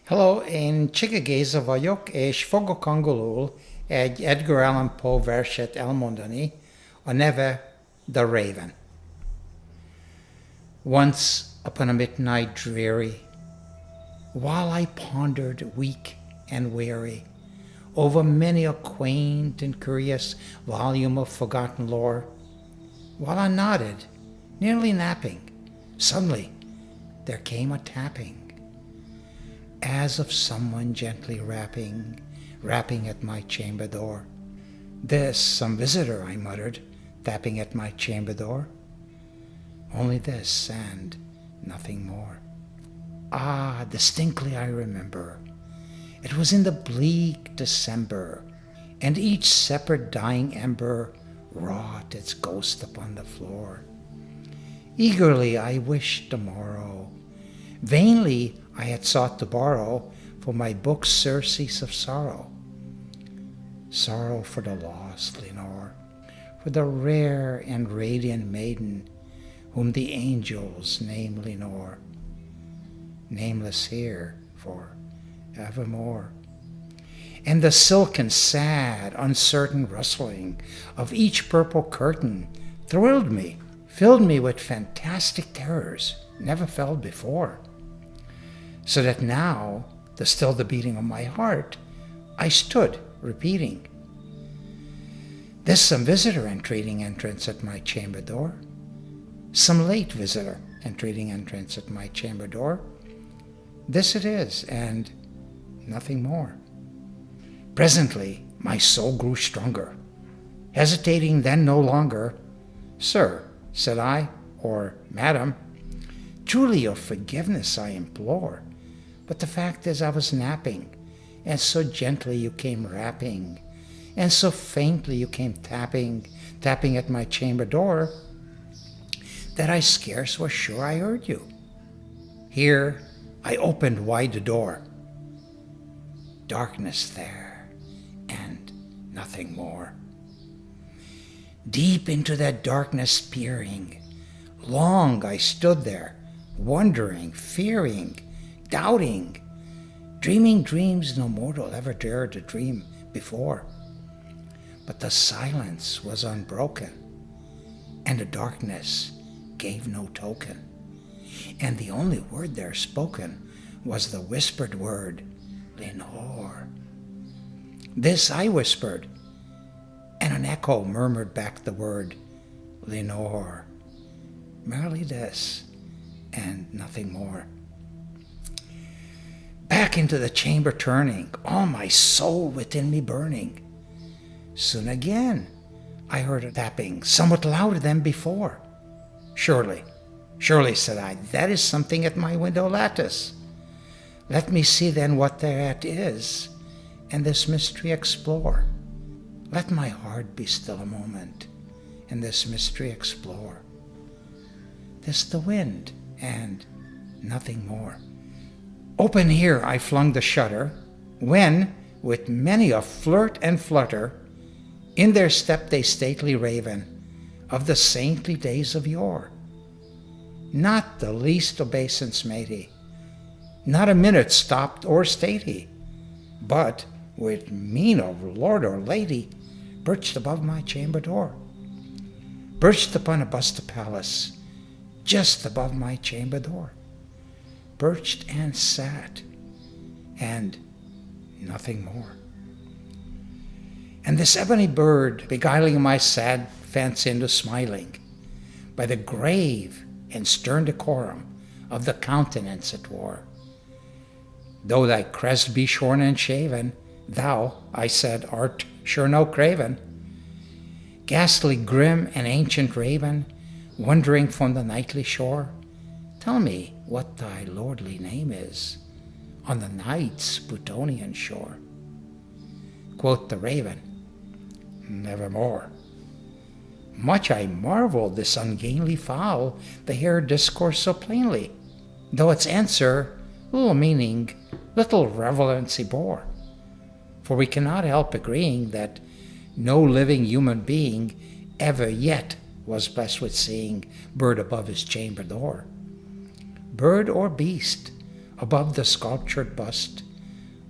Hello, én Geza vagyok, és fogok angolul egy Edgar Allan Poe verset elmondani, a neve The Raven. Once upon a midnight dreary, while I pondered weak and weary over many a quaint and curious volume of forgotten lore, while I nodded, nearly napping, suddenly there came a tapping, as of someone gently rapping at my chamber door. "This, some visitor," I muttered, tapping at my chamber door. Only this and nothing more. Ah, distinctly I remember. It was in the bleak December, and each separate dying ember wrought its ghost upon the floor. Eagerly I wished the morrow. Vainly I had sought to borrow for my book surcease of sorrow. Sorrow for the lost Lenore, for the rare and radiant maiden whom the angels name Lenore, nameless here for evermore. And the silken, sad, uncertain rustling of each purple curtain thrilled me, filled me with fantastic terrors never felt before. So that now, to still the beating of my heart, I stood repeating, "This some visitor entreating entrance at my chamber door, some late visitor entreating entrance at my chamber door. This it is, and nothing more." Presently my soul grew stronger, hesitating then no longer. "Sir," said I, or "Madam, truly your forgiveness I implore, but the fact is I was napping, and so gently you came rapping, and so faintly you came tapping at my chamber door, that I scarce was sure I heard you." Here I opened wide the door. Darkness there, and nothing more. Deep into that darkness peering, long I stood there, wondering, fearing, doubting, dreaming dreams no mortal ever dared to dream before. But the silence was unbroken, and the darkness gave no token, and the only word there spoken was the whispered word, "Lenore." This I whispered, and an echo murmured back the word, "Lenore." Merely this, and nothing more. Back into the chamber turning, all my soul within me burning. Soon again I heard a tapping, somewhat louder than before. Surely, said I, that is something at my window lattice. Let me see then what thereat is, and this mystery explore. Let my heart be still a moment, and this mystery explore. This the wind, and nothing more. Open here I flung the shutter, when, with many a flirt and flutter, in there stepped a stately raven of the saintly days of yore. Not the least obeisance made he, not a minute stopped or stayed he, but, with mien of lord or lady, perched above my chamber door, perched upon a bust of Pallas, just above my chamber door, perched and sat, and nothing more. And this ebony bird, beguiling my sad fancy into smiling, by the grave and stern decorum of the countenance it wore. "Though thy crest be shorn and shaven, thou," I said, "art sure no craven. Ghastly grim and ancient raven, wandering from the nightly shore, tell me what thy lordly name is on the night's Plutonian shore." Quoth the raven, "Nevermore." Much I marveled this ungainly fowl to hear discourse so plainly, though its answer little meaning, little relevancy bore. For we cannot help agreeing that no living human being ever yet was blessed with seeing bird above his chamber door. Bird or beast, above the sculptured bust,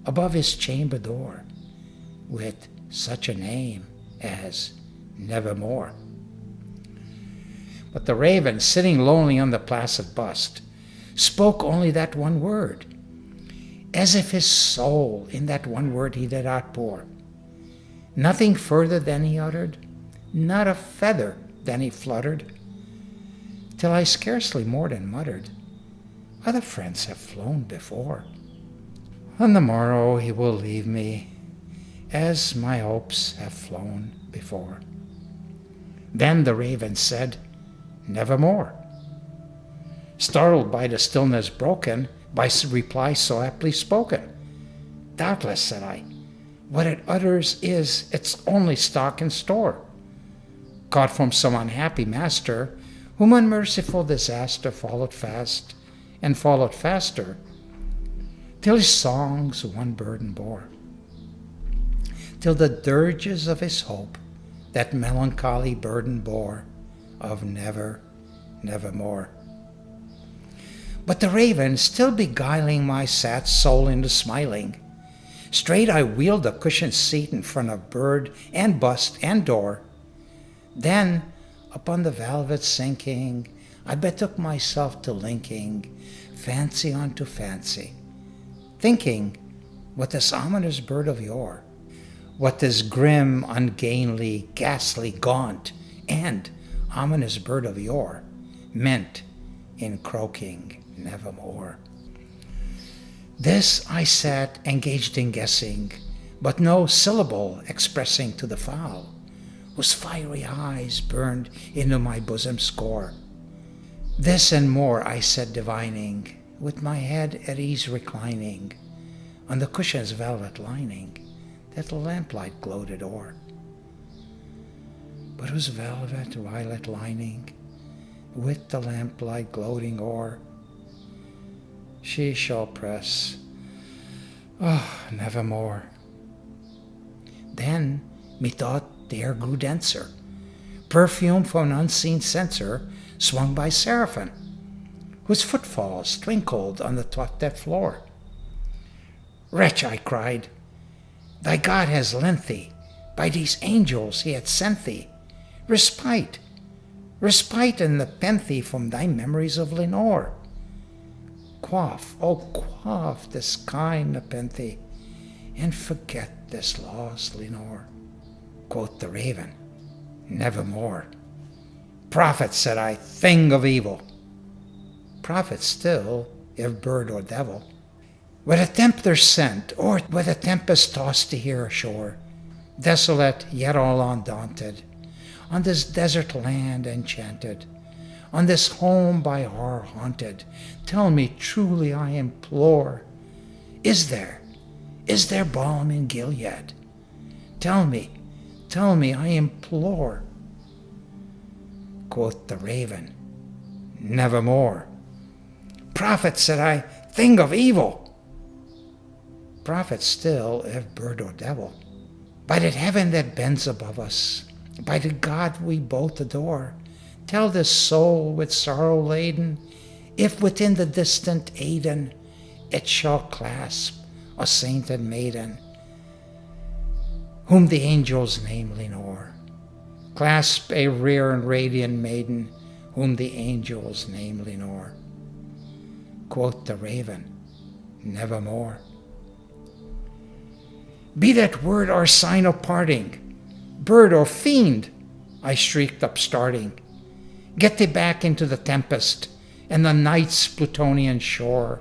above his chamber door, with such a name as Nevermore. But the raven, sitting lonely on the placid bust, spoke only that one word, as if his soul in that one word he did outpour. Nothing further than he uttered, not a feather than he fluttered, till I scarcely more than muttered, other friends have flown before. On the morrow he will leave me, as my hopes have flown before. Then the raven said, Nevermore. Startled by the stillness broken, by reply so aptly spoken. Doubtless, said I, what it utters is its only stock and store, caught from some unhappy master, whom unmerciful disaster followed fast, and followed faster, till his songs one burden bore, till the dirges of his hope that melancholy burden bore of nevermore. But the raven, still beguiling my sad soul into smiling, straight I wheeled a cushioned seat in front of bird and bust and door. Then, upon the velvet sinking, I betook myself to linking fancy unto fancy, thinking what this ominous bird of yore, what this grim, ungainly, ghastly, gaunt, and ominous bird of yore meant in croaking nevermore. This I sat engaged in guessing, but no syllable expressing to the fowl, whose fiery eyes burned into my bosom score. This and more I said divining, with my head at ease reclining, on the cushion's velvet lining, that the lamplight gloated o'er. But whose velvet violet lining, with the lamplight gloating o'er, she shall press, nevermore. Then methought the air grew denser, perfume from an unseen censer swung by seraphim, whose footfalls twinkled on the taught floor. Wretch, I cried, thy God has lent thee, by these angels he hath sent thee, respite and nepenthe thee from thy memories of Lenore. Quaff, quaff this kind nepenthe, and forget this lost Lenore. Quoth the raven, nevermore. Prophet, said I, thing of evil. Prophet still, if bird or devil. With a tempter sent, or with a tempest tossed to here ashore, desolate yet all undaunted, on this desert land enchanted, on this home by horror haunted, tell me truly I implore, is there balm in Gilead? Tell me, I implore. Quoth the raven, nevermore. Prophet, said I, thing of evil. Prophet still, if bird or devil. By that heaven that bends above us, by the God we both adore, tell this soul with sorrow laden, if within the distant Aidenn it shall clasp a sainted maiden, whom the angels name Lenore. Clasp a rare and radiant maiden, whom the angels name Lenore. Quoth the raven, nevermore. Be that word our sign of parting, bird or fiend, I shrieked upstarting. Get thee back into the tempest and the night's Plutonian shore.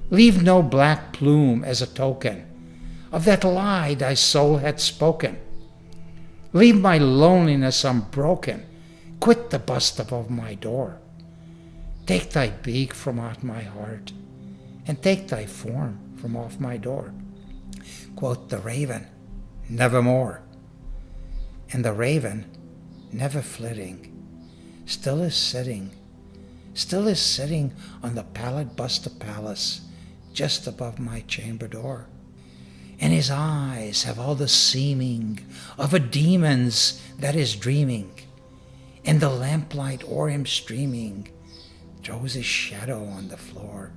Leave no black plume as a token of that lie thy soul had spoken. Leave my loneliness unbroken. Quit the bust above my door. Take thy beak from out my heart, and take thy form from off my door. Quoth the raven, nevermore. And the raven, never flitting, still is sitting on the pallid bust of Pallas, just above my chamber door. And his eyes have all the seeming of a demon's that is dreaming, and the lamplight o'er him streaming throws his shadow on the floor.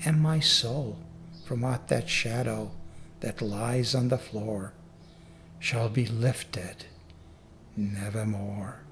and my soul from out that shadow that lies on the floor shall be lifted nevermore.